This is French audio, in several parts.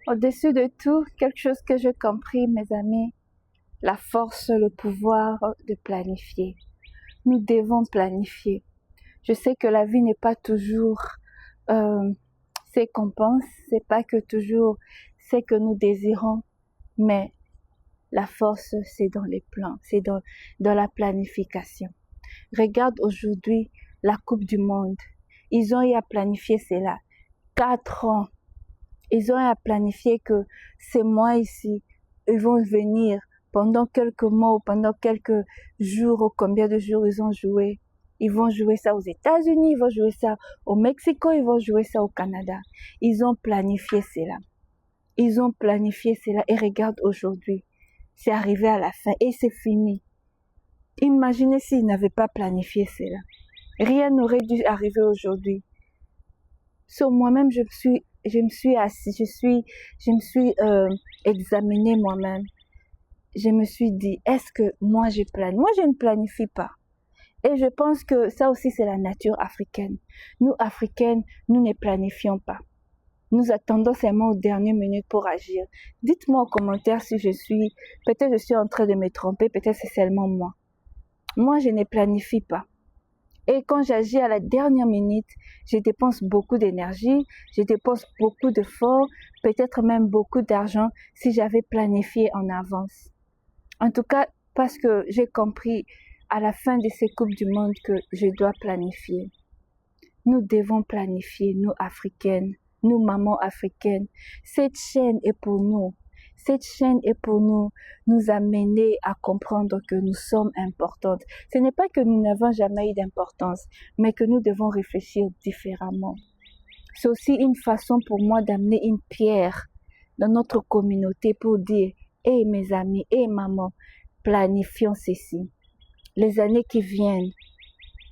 Au-dessus de tout, quelque chose que j'ai compris, mes amis, la force, le pouvoir de planifier. Nous devons planifier. Je sais que la vie n'est pas toujours ce qu'on pense, c'est pas que toujours ce que nous désirons, mais la force, c'est dans les plans, c'est dans la planification. Regarde aujourd'hui la Coupe du Monde. Ils ont eu à planifier cela. 4 ans. Ils ont eu à planifier que ces mois ici, ils vont venir pendant quelques mois ou pendant quelques jours ou combien de jours ils ont joué. Ils vont jouer ça aux États-Unis, ils vont jouer ça au Mexique, ils vont jouer ça au Canada. Ils ont planifié cela. Ils ont planifié cela et regarde aujourd'hui. C'est arrivé à la fin et c'est fini. Imaginez s'ils n'avaient pas planifié cela. Rien n'aurait dû arriver aujourd'hui. Sur moi-même, je me suis assise, je me suis examinée moi-même. Je me suis dit, est-ce que moi je planifie? Moi, je ne planifie pas. Et je pense que ça aussi, c'est la nature africaine. Nous, Africaines, nous ne planifions pas. Nous attendons seulement aux dernières minutes pour agir. Dites-moi en commentaire si peut-être je suis en train de me tromper, peut-être c'est seulement moi. Moi, je ne planifie pas. Et quand j'agis à la dernière minute, je dépense beaucoup d'énergie, je dépense beaucoup d'efforts, peut-être même beaucoup d'argent si j'avais planifié en avance. En tout cas, parce que j'ai compris à la fin de ces Coupes du Monde que je dois planifier. Nous devons planifier, nous Africaines, nous mamans africaines. Cette chaîne est pour nous. Cette chaîne est pour nous amener à comprendre que nous sommes importantes. Ce n'est pas que nous n'avons jamais eu d'importance, mais que nous devons réfléchir différemment. C'est aussi une façon pour moi d'amener une pierre dans notre communauté pour dire, hey mes amis, hey maman, planifions ceci. Les années qui viennent,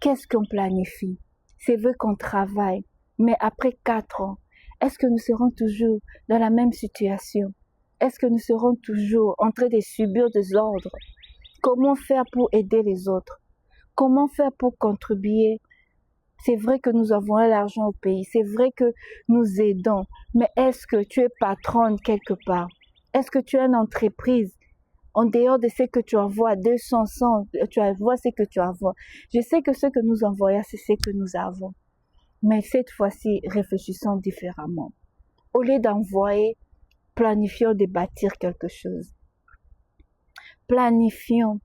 qu'est-ce qu'on planifie? C'est vrai qu'on travaille, mais après 4 ans, est-ce que nous serons toujours dans la même situation? Est-ce que nous serons toujours en train de subir des ordres? Comment faire pour aider les autres? Comment faire pour contribuer? C'est vrai que nous avons l'argent au pays, c'est vrai que nous aidons, mais est-ce que tu es patronne quelque part? Est-ce que tu as une entreprise? En dehors de ce que tu envoies, 200, 100, tu envoies ce que tu envoies. Je sais que ce que nous envoyons, c'est ce que nous avons. Mais cette fois-ci, réfléchissons différemment. Au lieu d'envoyer, planifions de bâtir quelque chose. Planifions.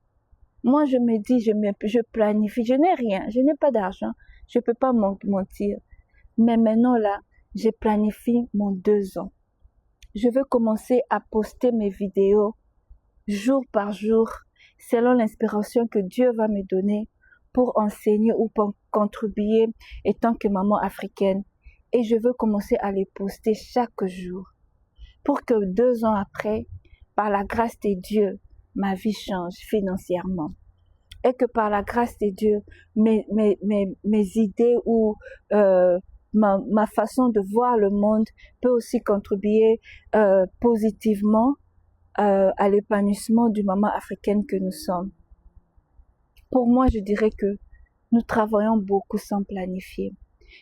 Moi, je me dis, je planifie. Je n'ai rien, je n'ai pas d'argent. Je ne peux pas mentir. Mais maintenant, là, je planifie mon 2 ans. Je veux commencer à poster mes vidéos jour par jour, selon l'inspiration que Dieu va me donner pour enseigner ou pour contribuer étant que maman africaine. Et je veux commencer à les poster chaque jour pour que 2 ans après, par la grâce de Dieu, ma vie change financièrement. Et que par la grâce de Dieu, mes idées ou ma façon de voir le monde peut aussi contribuer positivement à l'épanouissement du maman africaine que nous sommes. Pour moi, je dirais que nous travaillons beaucoup sans planifier.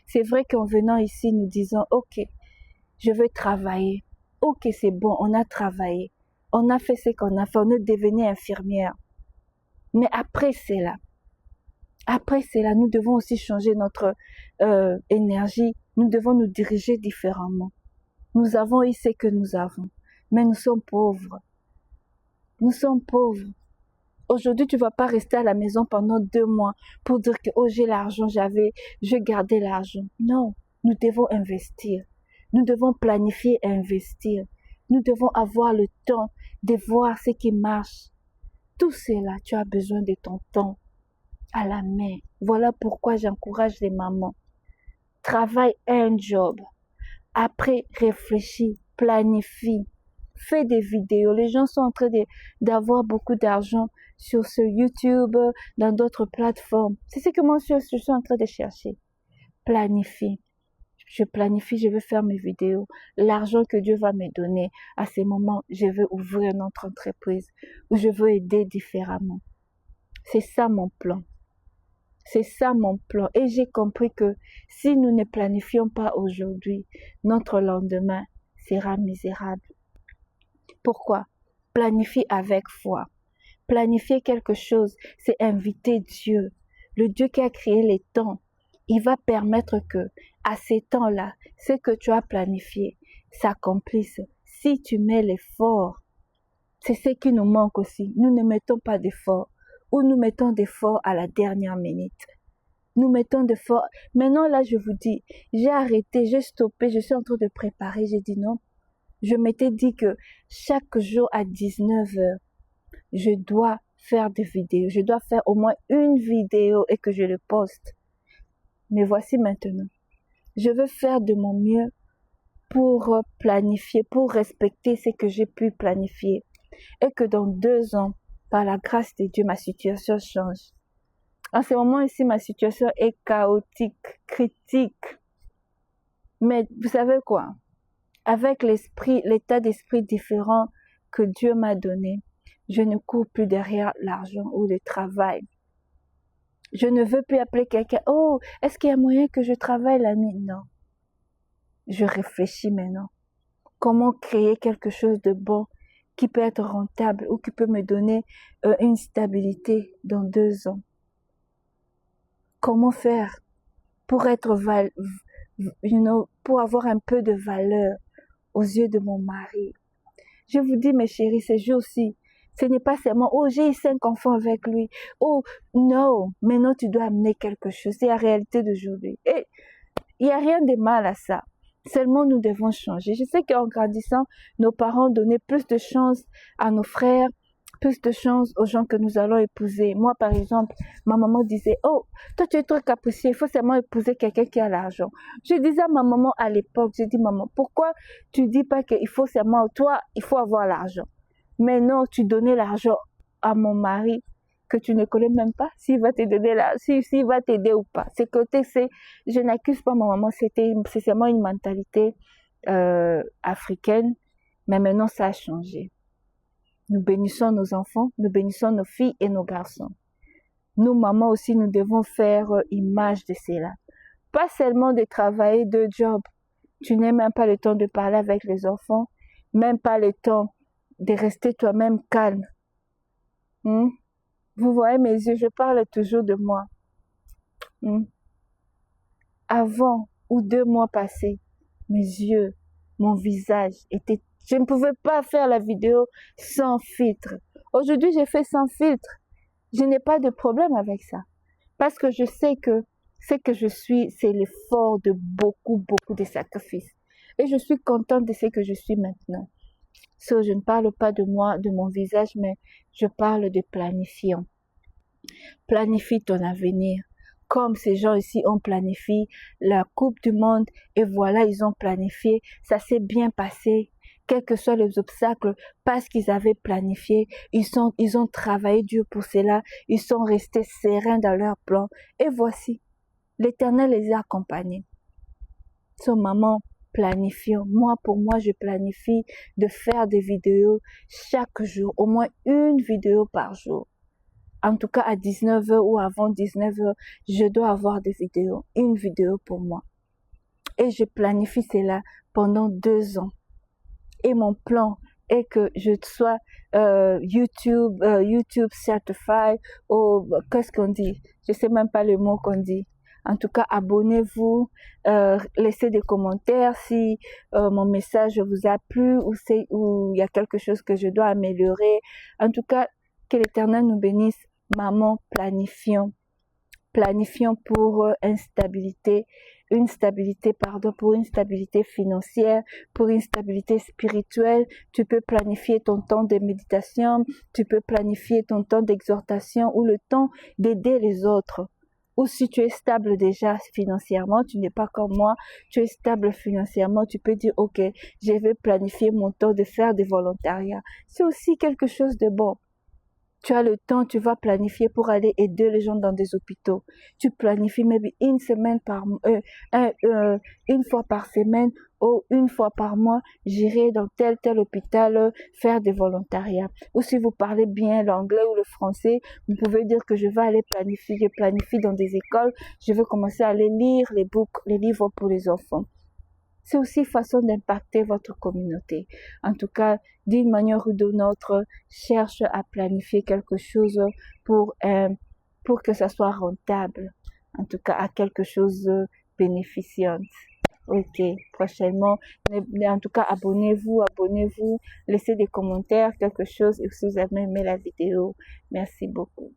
C'est vrai qu'en venant ici, nous disons, ok, je veux travailler. Ok, c'est bon, on a travaillé. On a fait ce qu'on a fait, on est devenu infirmière. Mais après cela, nous devons aussi changer notre énergie. Nous devons nous diriger différemment. Nous avons eu ce que nous avons, mais nous sommes pauvres. Nous sommes pauvres. Aujourd'hui, tu vas pas rester à la maison pendant 2 mois pour dire que, oh, j'ai l'argent, je gardais l'argent. Non, nous devons investir. Nous devons planifier et investir. Nous devons avoir le temps de voir ce qui marche. Tout cela, tu as besoin de ton temps à la main. Voilà pourquoi j'encourage les mamans. Travaille un job. Après, réfléchis, planifie. Fais des vidéos. Les gens sont en train d'avoir beaucoup d'argent sur ce YouTube, dans d'autres plateformes. C'est ce que moi je suis en train de chercher. Planifie. Je planifie, je veux faire mes vidéos. L'argent que Dieu va me donner, à ces moments, je veux ouvrir une autre entreprise où je veux aider différemment. C'est ça mon plan. C'est ça mon plan. Et j'ai compris que si nous ne planifions pas aujourd'hui, notre lendemain, sera misérable. Pourquoi? Planifier avec foi. Planifier quelque chose, c'est inviter Dieu, le Dieu qui a créé les temps. Il va permettre que, à ces temps-là, ce que tu as planifié s'accomplisse. Si tu mets l'effort, c'est ce qui nous manque aussi. Nous ne mettons pas d'effort, ou nous mettons d'effort à la dernière minute. Nous mettons d'effort. Maintenant, là, je vous dis, j'ai arrêté, j'ai stoppé, je suis en train de préparer. J'ai dit non. Je m'étais dit que chaque jour à 19h, je dois faire des vidéos. Je dois faire au moins une vidéo et que je le poste. Mais voici maintenant. Je veux faire de mon mieux pour planifier, pour respecter ce que j'ai pu planifier. Et que dans 2 ans, par la grâce de Dieu, ma situation change. En ce moment ici, ma situation est chaotique, critique. Mais vous savez quoi? Avec l'état d'esprit différent que Dieu m'a donné, je ne cours plus derrière l'argent ou le travail. Je ne veux plus appeler quelqu'un. Oh, est-ce qu'il y a moyen que je travaille la nuit? Non. Je réfléchis maintenant. Comment créer quelque chose de bon qui peut être rentable ou qui peut me donner une stabilité dans 2 ans? Comment faire pour être pour avoir un peu de valeur aux yeux de mon mari? Je vous dis, mes chéris, ces jours-ci, ce n'est pas seulement, oh, j'ai 5 enfants avec lui. Oh, non, maintenant tu dois amener quelque chose. C'est la réalité d'aujourd'hui. Et il n'y a rien de mal à ça. Seulement, nous devons changer. Je sais qu'en grandissant, nos parents donnaient plus de chance à nos frères, plus de chance aux gens que nous allons épouser. Moi, par exemple, ma maman disait, oh, toi, tu es trop capricieux, il faut seulement épouser quelqu'un qui a l'argent. Je disais à ma maman à l'époque, je dis, maman, pourquoi tu dis pas qu'il faut seulement, toi, il faut avoir l'argent. Mais non, tu donnais l'argent à mon mari que tu ne connais même pas, s'il va te donner s'il va t'aider ou pas. Je n'accuse pas ma maman, c'est seulement une mentalité africaine, mais maintenant ça a changé. Nous bénissons nos enfants, nous bénissons nos filles et nos garçons. Nous, mamans aussi, nous devons faire image de cela. Pas seulement de travailler 2 jobs. Tu n'as même pas le temps de parler avec les enfants, même pas le temps de rester toi-même calme. Vous voyez mes yeux, je parle toujours de moi. Avant ou 2 mois passés, mes yeux, mon visage était... Je ne pouvais pas faire la vidéo sans filtre. Aujourd'hui, j'ai fait sans filtre. Je n'ai pas de problème avec ça. Parce que je sais que ce que je suis, c'est l'effort de beaucoup de sacrifices. Et je suis contente de ce que je suis maintenant. Je ne parle pas de moi, de mon visage, mais je parle de planifiant. Planifie ton avenir. Comme ces gens ici ont planifié la Coupe du Monde et voilà, ils ont planifié. Ça s'est bien passé. Quels que soient les obstacles, parce qu'ils avaient planifié, ils ont travaillé dur pour cela, ils sont restés sereins dans leur plan. Et voici, l'Éternel les a accompagnés. Maman, planifions. Pour moi, je planifie de faire des vidéos chaque jour, au moins une vidéo par jour. En tout cas, à 19h ou avant 19h, je dois avoir des vidéos, une vidéo pour moi. Et je planifie cela pendant 2 ans. Et mon plan est que je sois YouTube certified, ou qu'est-ce qu'on dit? Je sais même pas le mot qu'on dit. En tout cas, abonnez-vous, laissez des commentaires si mon message vous a plu ou il y a quelque chose que je dois améliorer. En tout cas, que l'Éternel nous bénisse. Maman, planifions. Planifions pour une stabilité financière, pour une stabilité spirituelle. Tu peux planifier ton temps de méditation, tu peux planifier ton temps d'exhortation ou le temps d'aider les autres. Ou si tu es stable déjà financièrement, tu n'es pas comme moi, tu es stable financièrement, tu peux dire, ok, je vais planifier mon temps de faire des volontariats. C'est aussi quelque chose de bon. Tu as le temps, tu vas planifier pour aller aider les gens dans des hôpitaux. Tu planifies maybe une fois par semaine ou une fois par mois, j'irai dans tel hôpital faire des volontariats. Ou si vous parlez bien l'anglais ou le français, vous pouvez dire que je vais aller planifier. Je planifie dans des écoles. Je vais commencer à aller lire les livres pour les enfants. c'est aussi une façon d'impacter votre communauté. En tout cas, d'une manière ou d'une autre, cherche à planifier quelque chose pour que ça soit rentable. En tout cas, à quelque chose de bénéficiant. Ok, prochainement. Mais en tout cas, abonnez-vous, laissez des commentaires, quelque chose, et si vous avez aimé la vidéo. Merci beaucoup.